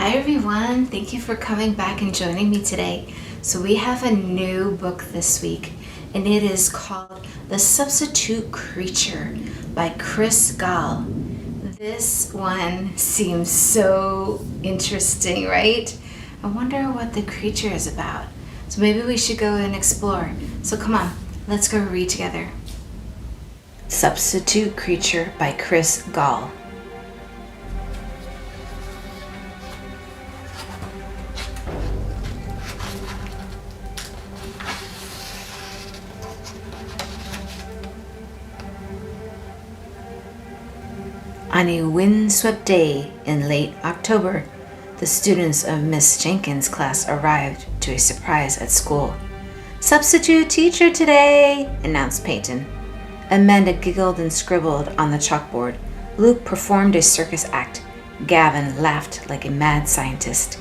Hi everyone, thank you for coming back and joining me today. So we have a new book this week and it is called The Substitute Creature by Chris Gall. This one seems so interesting, right? I wonder what the creature is about. So maybe we should go and explore. So come on, let's go read together. Substitute Creature by Chris Gall. On a windswept day in late October, the students of Miss Jenkins' class arrived to a surprise at school. "Substitute teacher today," announced Peyton. Amanda giggled and scribbled on the chalkboard. Luke performed a circus act. Gavin laughed like a mad scientist.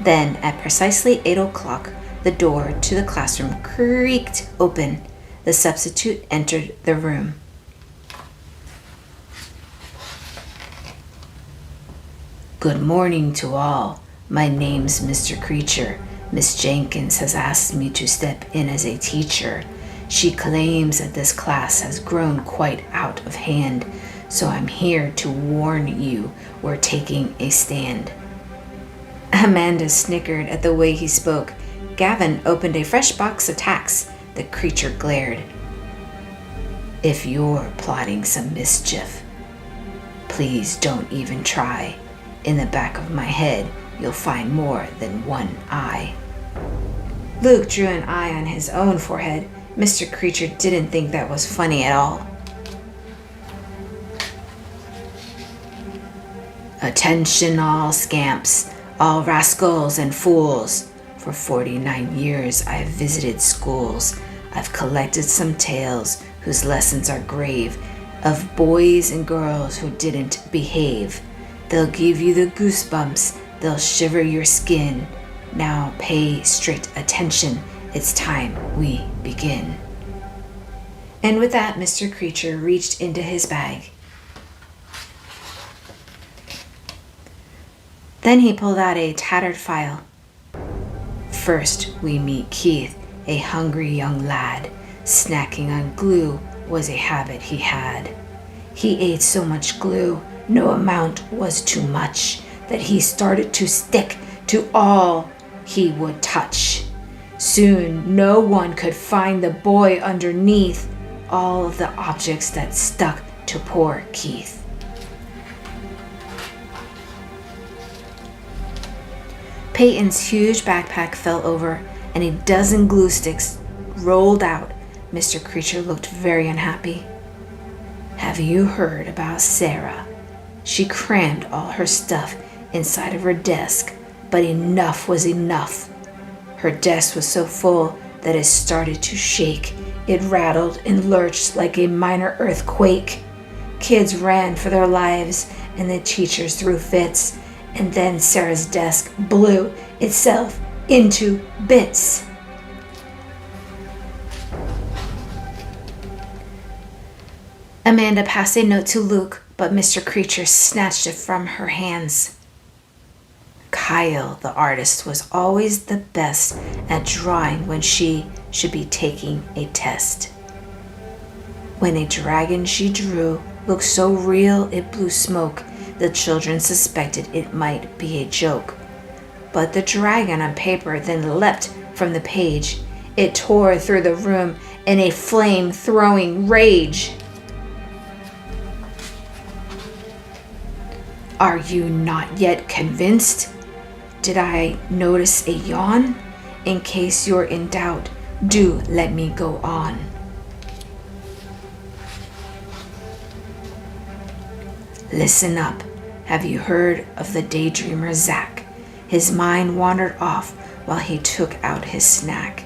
Then, at precisely 8 o'clock, the door to the classroom creaked open. The substitute entered the room. "Good morning to all. My name's Mr. Creature. Miss Jenkins has asked me to step in as a teacher. She claims that this class has grown quite out of hand, so I'm here to warn you we're taking a stand." Amanda snickered at the way he spoke. Gavin opened a fresh box of tacks. The creature glared. "If you're plotting some mischief, please don't even try. In the back of my head, you'll find more than one eye." Luke drew an eye on his own forehead. Mr. Creature didn't think that was funny at all. "Attention all scamps, all rascals and fools. For 49 years I've visited schools. I've collected some tales whose lessons are grave, of boys and girls who didn't behave. They'll give you the goosebumps, they'll shiver your skin. Now pay straight attention, it's time we begin." And with that, Mr. Creature reached into his bag. Then he pulled out a tattered file. First we meet Keith, a hungry young lad. Snacking on glue was a habit he had. He ate so much glue, no amount was too much, that he started to stick to all he would touch. Soon no one could find the boy underneath all of the objects that stuck to poor Keith. Peyton's huge backpack fell over and a dozen glue sticks rolled out. Mr. Creature looked very unhappy. "Have you heard about Sarah? She crammed all her stuff inside of her desk, but enough was enough. Her desk was so full that it started to shake. It rattled and lurched like a minor earthquake. Kids ran for their lives and the teachers threw fits, and then Sarah's desk blew itself into bits." Amanda passed a note to Luke, but Mr. Creature snatched it from her hands. Kyle, the artist, was always the best at drawing when she should be taking a test. When a dragon she drew looked so real it blew smoke, the children suspected it might be a joke. But the dragon on paper then leapt from the page. It tore through the room in a flame-throwing rage. "Are you not yet convinced? Did I notice a yawn? In case you're in doubt, do let me go on. Listen up. Have you heard of the daydreamer Zach? His mind wandered off while he took out his snack.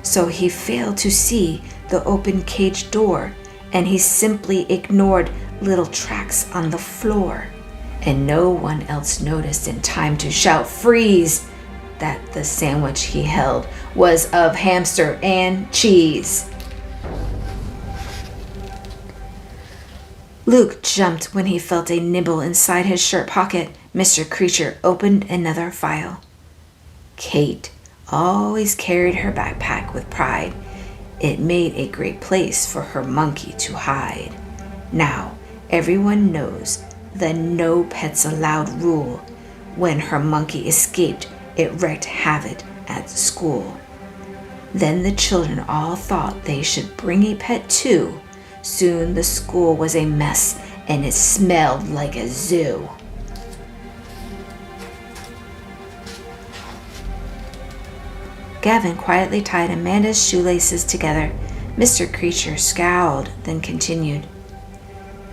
So he failed to see the open cage door, and he simply ignored little tracks on the floor. And no one else noticed in time to shout, 'Freeze!' that the sandwich he held was of hamster and cheese." Luke jumped when he felt a nibble inside his shirt pocket. Mr. Creature opened another file. Kate always carried her backpack with pride. It made a great place for her monkey to hide. Now, everyone knows the no pets allowed rule. When her monkey escaped, it wreaked havoc at school. Then the children all thought they should bring a pet too. Soon the school was a mess and it smelled like a zoo. Gavin quietly tied Amanda's shoelaces together. Mr. Creature scowled, then continued.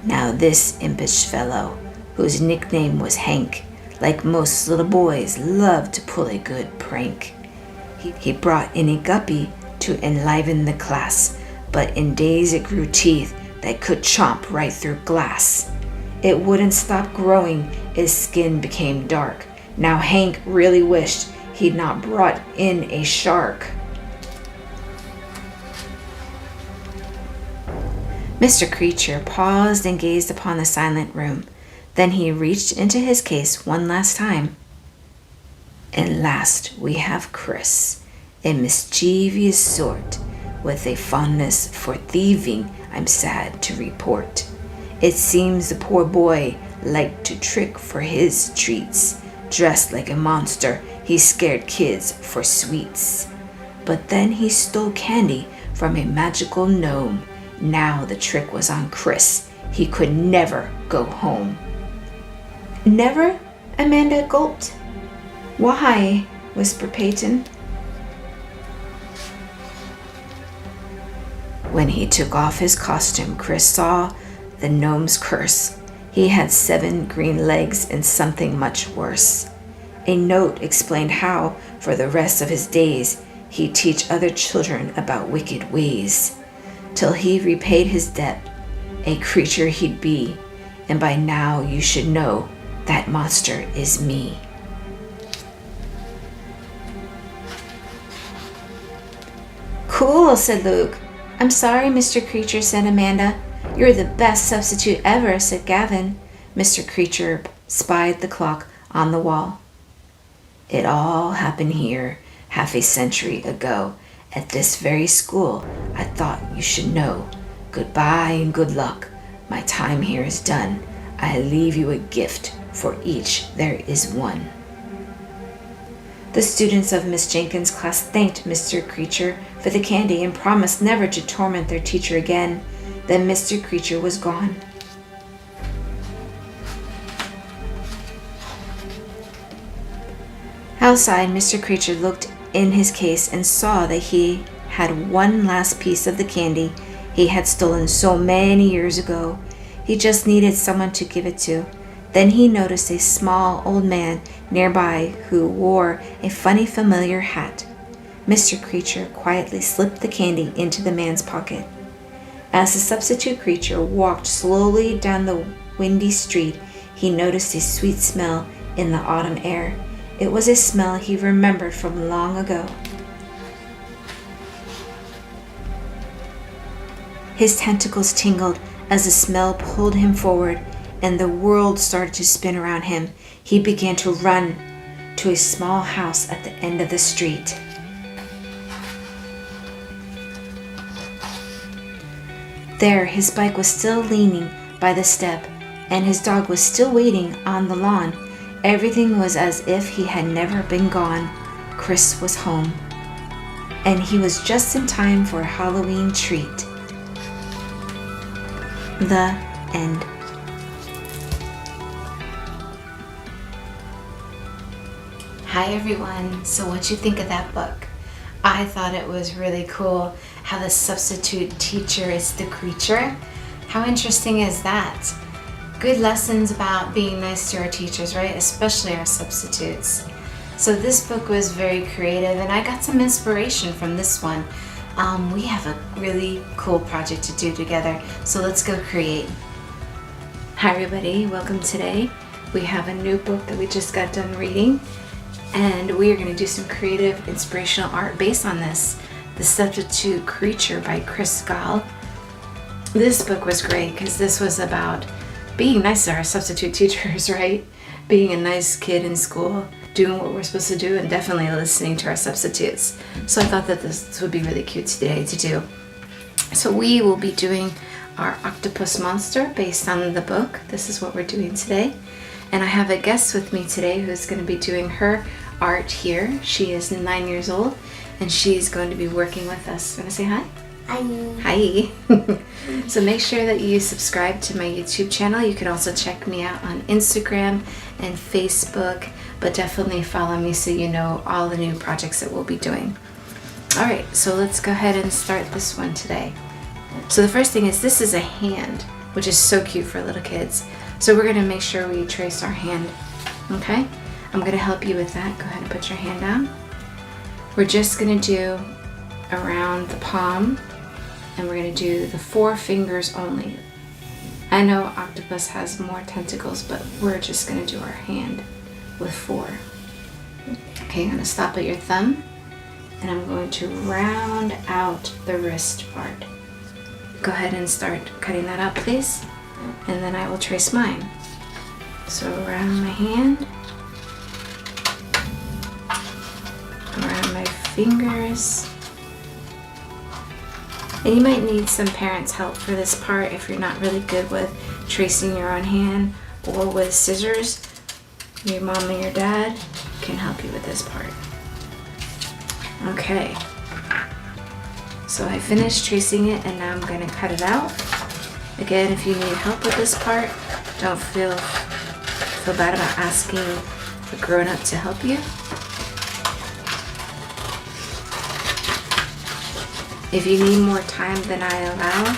Now this impish fellow, whose nickname was Hank, like most little boys, loved to pull a good prank. He brought in a guppy to enliven the class, but in days it grew teeth that could chomp right through glass. It wouldn't stop growing, its skin became dark. Now Hank really wished he'd not brought in a shark. Mr. Creature paused and gazed upon the silent room. Then he reached into his case one last time. And last we have Chris, a mischievous sort, with a fondness for thieving, I'm sad to report. It seems the poor boy liked to trick for his treats. Dressed like a monster, he scared kids for sweets. But then he stole candy from a magical gnome. Now the trick was on Chris. He could never go home. Never? Amanda gulped. Why? Whispered Peyton. When he took off his costume, Chris saw the gnome's curse. He had 7 green legs and something much worse. A note explained how, for the rest of his days, he'd teach other children about wicked ways. Till he repaid his debt, a creature he'd be, and by now you should know that monster is me. Cool, said Luke. I'm sorry, Mr. Creature, said Amanda. You're the best substitute ever, said Gavin. Mr. Creature spied the clock on the wall. It all happened here half a century ago. At this very school, I thought you should know. Goodbye and good luck. My time here is done. I leave you a gift. For each there is one. The students of Miss Jenkins' class thanked Mr. Creature for the candy and promised never to torment their teacher again. Then Mr. Creature was gone. Outside, Mr. Creature looked in his case and saw that he had one last piece of the candy he had stolen so many years ago. He just needed someone to give it to. Then he noticed a small old man nearby who wore a funny familiar hat. Mr. Creature quietly slipped the candy into the man's pocket. As the substitute creature walked slowly down the windy street, he noticed a sweet smell in the autumn air. It was a smell he remembered from long ago. His tentacles tingled as the smell pulled him forward, and the world started to spin around him. He began to run to a small house at the end of the street. There, his bike was still leaning by the step, and his dog was still waiting on the lawn. Everything was as if he had never been gone. Chris was home, and he was just in time for a Halloween treat. The end. Hi everyone, so what'd you think of that book? I thought it was really cool how the substitute teacher is the creature. How interesting is that? Good lessons about being nice to our teachers, right? Especially our substitutes. So this book was very creative and I got some inspiration from this one. We have a really cool project to do together, so let's go create. Hi everybody, welcome today. We have a new book that we just got done reading, and we are going to do some creative inspirational art based on this. The Substitute Creature by Chris Gall. This book was great because this was about being nice to our substitute teachers, right? Being a nice kid in school, doing what we're supposed to do, and definitely listening to our substitutes. So I thought that this would be really cute today to do. So we will be doing our octopus monster based on the book. This is what we're doing today. And I have a guest with me today who's going to be doing her art here. She is 9 years old and she's going to be working with us. You want to say hi? Hi. Hi. So make sure that you subscribe to my YouTube channel. You can also check me out on Instagram and Facebook, but definitely follow me so you know all the new projects that we'll be doing. All right, so let's go ahead and start this one today. So the first thing is this is a hand, which is so cute for little kids. So we're going to make sure we trace our hand. Okay? I'm going to help you with that. Go ahead and put your hand down. We're just going to do around the palm, and we're going to do the 4 fingers only. I know octopus has more tentacles, but we're just going to do our hand with 4. Okay, I'm going to stop at your thumb, and I'm going to round out the wrist part. Go ahead and start cutting that out, please, and then I will trace mine. So around my hand, around my fingers. And you might need some parents' help for this part if you're not really good with tracing your own hand or with scissors. Your mom and your dad can help you with this part. Okay. So I finished tracing it and now I'm going to cut it out. Again, if you need help with this part, don't feel bad about asking a grown-up to help you. If you need more time than I allow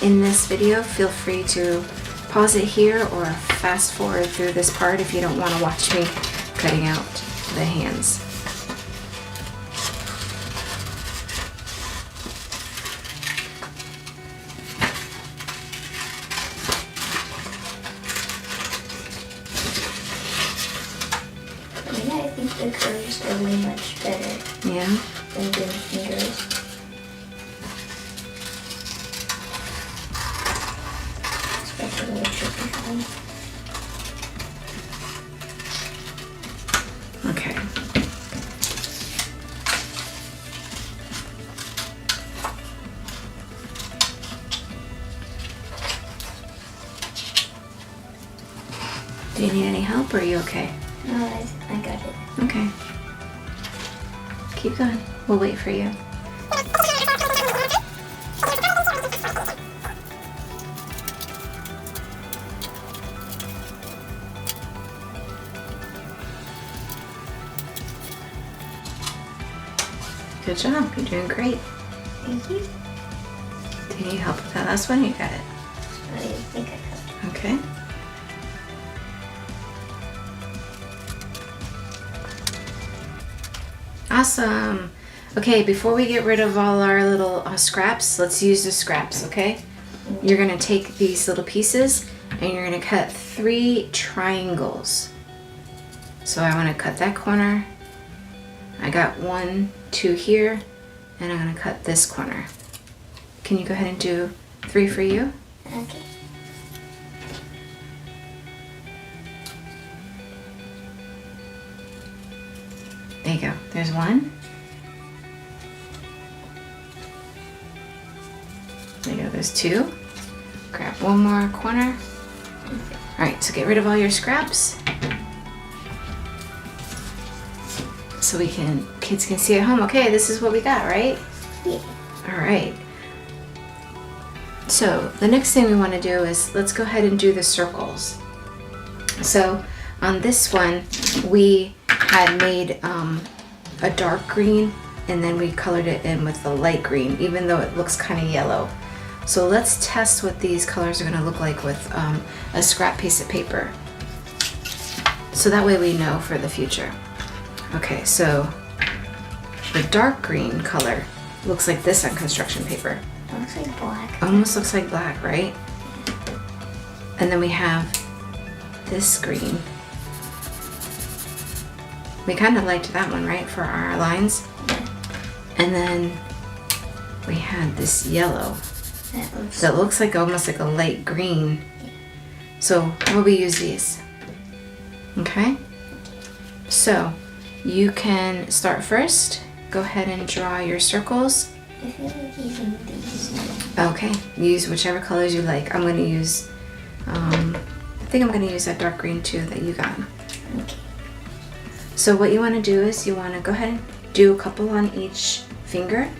in this video, feel free to pause it here or fast forward through this part if you don't want to watch me cutting out the hands. Yeah, I think the curves are way much better Yeah? than doing fingers. Especially the tricky kind. Okay. Do you need any help or are you okay? No, I got it. Okay. Keep going. We'll wait for you. Good job. You're doing great. Thank you. Do you need help with that last one? You got it. I think I got it. Okay. Awesome. Okay, before we get rid of all our little scraps, let's use the scraps, okay? You're going to take these little pieces and you're going to cut 3 triangles. So I want to cut that corner. I got 1, 2 here, and I'm going to cut this corner. Can you go ahead and do 3 for you? Okay. There you go. There's 1. There you go. There's 2. Grab 1 more corner. All right, so get rid of all your scraps so kids can see at home. Okay, this is what we got, right? Yeah. All right. So the next thing we want to do is let's go ahead and do the circles. So on this one, we had made a dark green and then we colored it in with the light green, even though it looks kind of yellow. So let's test what these colors are going to look like with a scrap piece of paper. So that way we know for the future. Okay, so the dark green color looks like this on construction paper. It looks like black. Almost looks like black, right? And then we have this green. We kind of liked that one, right, for our lines? And then we had this yellow. That looks like almost like a light green. So we'll use these. Okay? So you can start first. Go ahead and draw your circles. I feel like using these. Okay, use whichever colors you like. I'm gonna use, I think I'm gonna use that dark green too that you got. Okay. So what you wanna do is you wanna go ahead and do a couple on each finger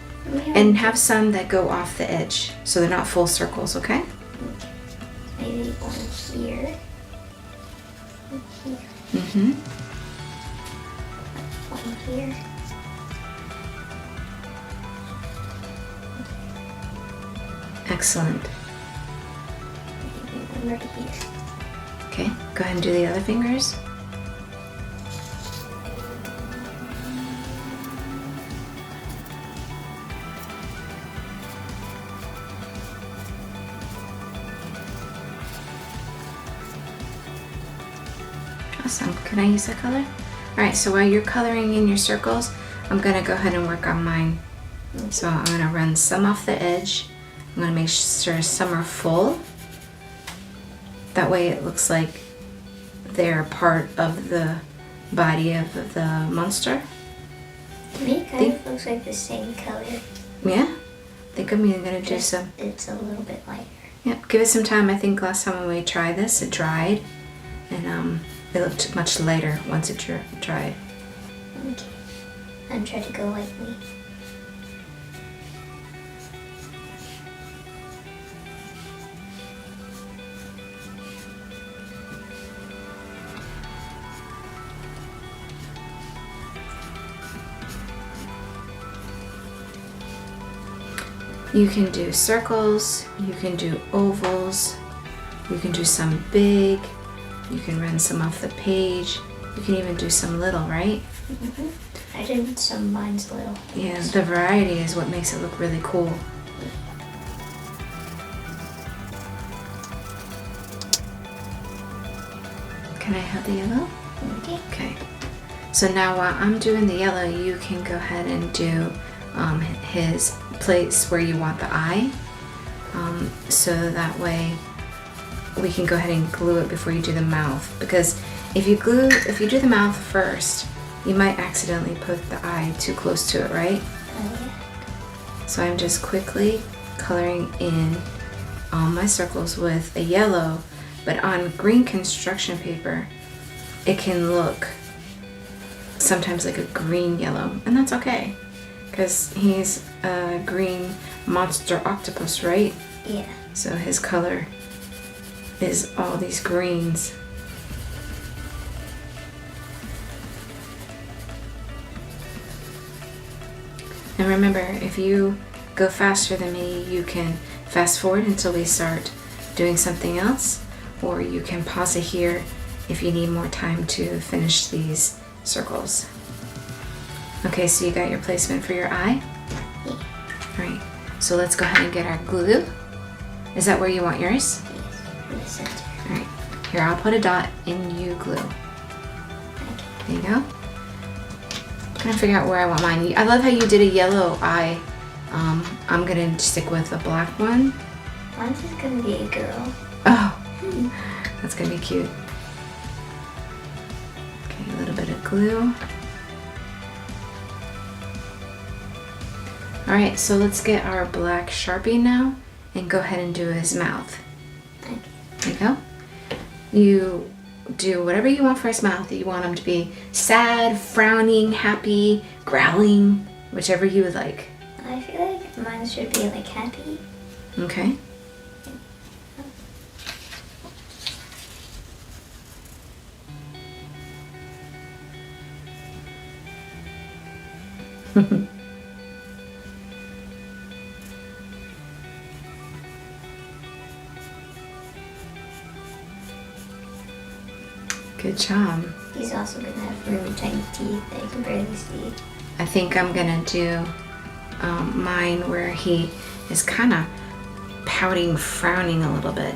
and have some that go off the edge so they're not full circles, okay? Maybe one here. One here. Mm-hmm. One here. Excellent. Maybe one right here. Okay, go ahead and do the other fingers. Awesome. Can I use that color? All right, so while you're coloring in your circles, I'm gonna go ahead and work on mine. So I'm gonna run some off the edge. I'm gonna make sure some are full. That way it looks like they're part of the body of the monster. To me, it kind of looks like the same color. Yeah? I think I'm even gonna do Just some. It's a little bit lighter. Yep, give it some time. I think last time when we tried this, it dried. And it looked much lighter once it dried. Okay. I'm trying to go lightly. You can do circles, you can do ovals, you can do some big, you can run some off the page, you can even do some little, right? Mm-hmm. I did some mine's little. Yeah, the variety is what makes it look really cool. Can I have the yellow? Okay. Okay. So now while I'm doing the yellow, you can go ahead and do his place where you want the eye. So that way we can go ahead and glue it before you do the mouth. Because if you do the mouth first, you might accidentally put the eye too close to it, right? Yeah. So I'm just quickly coloring in all my circles with a yellow, but on green construction paper, it can look sometimes like a green yellow, and that's okay, because he's a green monster octopus, right? Yeah. So his color is all these greens. And remember, if you go faster than me, you can fast forward until we start doing something else, or you can pause it here if you need more time to finish these circles. Okay, so you got your placement for your eye? Yeah. All right, so let's go ahead and get our glue. Is that where you want yours? Yes. In the center. All right, here, I'll put a dot and you glue. Okay. There you go. I'm trying to figure out where I want mine. I love how you did a yellow eye. I'm gonna stick with a black one. Mine's just gonna be a girl. Oh, that's gonna be cute. Okay, a little bit of glue. All right, so let's get our black Sharpie now and go ahead and do his mouth. Okay. There you go. You do whatever you want for his mouth. You want him to be sad, frowning, happy, growling, whichever you would like. I feel like mine should be like happy. Okay. Good job. He's also gonna have really tiny teeth that you can barely see. I think I'm gonna do mine where he is kind of pouting, frowning a little bit.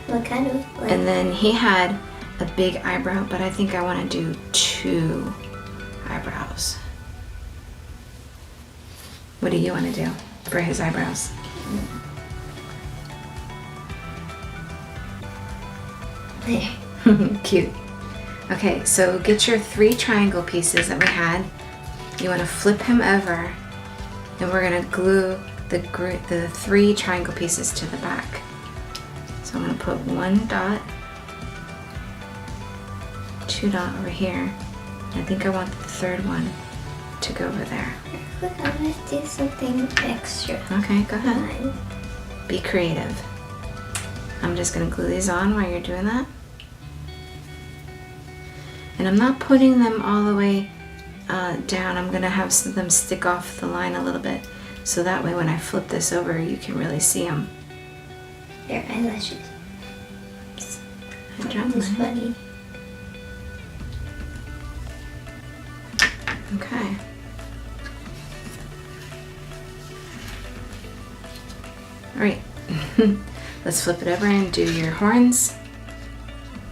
What kind of? Like, And then he had a big eyebrow, but I think I want to do 2 eyebrows. What do you want to do for his eyebrows? There. Cute. Okay, so get your 3 triangle pieces that we had. You want to flip him over, and we're going to glue the 3 triangle pieces to the back. So I'm going to put 1 dot, 2 dot over here. I think I want the 3rd one to go over there. Look, I'm gonna do something extra. Okay, go ahead. Nice. Be creative. I'm just going to glue these on while you're doing that. And I'm not putting them all the way down. I'm going to have them stick off the line a little bit. So that way when I flip this over, you can really see them. Their eyelashes. I dropped It's mine. funny. Okay. All right. Let's flip it over and do your horns.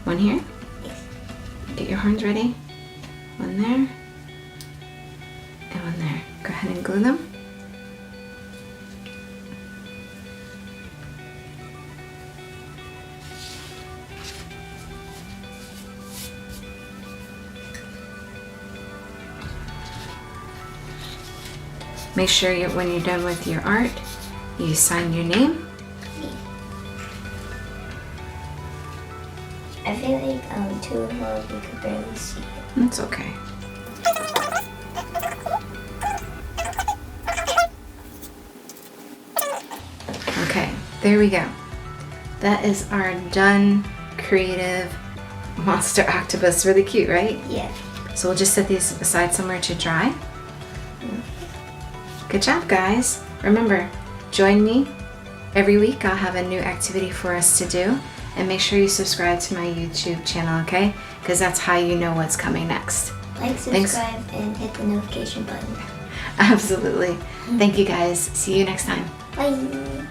One here. Yes. Get your horns ready. One there. And one there. Go ahead and glue them. Make sure when you're done with your art, you sign your name. I feel like 2 of them you could barely see it. That's okay. Okay, there we go. That is our done creative monster octopus. Really cute, right? Yeah. So we'll just set these aside somewhere to dry. Good job, guys. Remember, join me every week. I'll have a new activity for us to do. And make sure you subscribe to my YouTube channel, okay? Because that's how you know what's coming next. Like, Thanks. subscribe, and hit the notification button. Absolutely. Thank you, guys. See you next time. Bye.